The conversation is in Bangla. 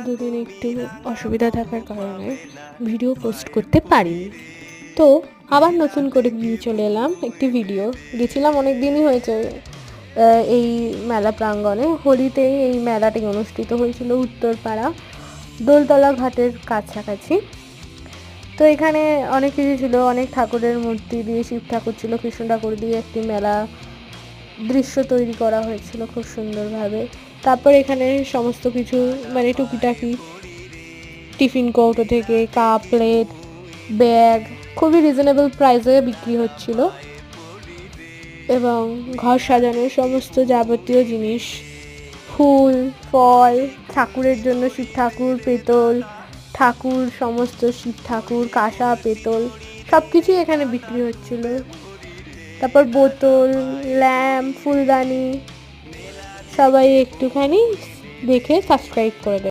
দুদিন একটু অসুবিধা থাকার কারণে ভিডিও পোস্ট করতে পারিনি। তো আবার নতুন করে নিয়ে চলে এলাম একটি ভিডিও। গেছিলাম অনেক দিনই হয়েছে এই মেলা প্রাঙ্গণে। হোলিতেই এই মেলাটি অনুষ্ঠিত হয়েছিল উত্তরপাড়া দোলতলা ঘাটের কাছাকাছি। তো এখানে অনেক কিছু ছিল, অনেক ঠাকুরের মূর্তি দিয়ে, শিব ঠাকুর ছিল, কৃষ্ণ ঠাকুর দিয়ে একটি মেলা দৃশ্য তৈরি করা হয়েছিল খুব সুন্দরভাবে। তারপর এখানে সমস্ত কিছু মানে টুকিটাকি টিফিন কৌটো থেকে কাপ প্লেট ব্যাগ খুবই রিজনেবল প্রাইসে বিক্রি হচ্ছিল, এবং ঘর সাজানোর সমস্ত যাবতীয় জিনিস, ফুল ফল, ঠাকুরের জন্য শিব ঠাকুর, পেতল ঠাকুর, সমস্ত শিব ঠাকুর, কাঁসা পেতল সব কিছুই এখানে বিক্রি হচ্ছিল। তারপর বোতল, ল্যাম্প, ফুলদানি। সবাই একটুখানি দেখে সাবস্ক্রাইব করে দেয়।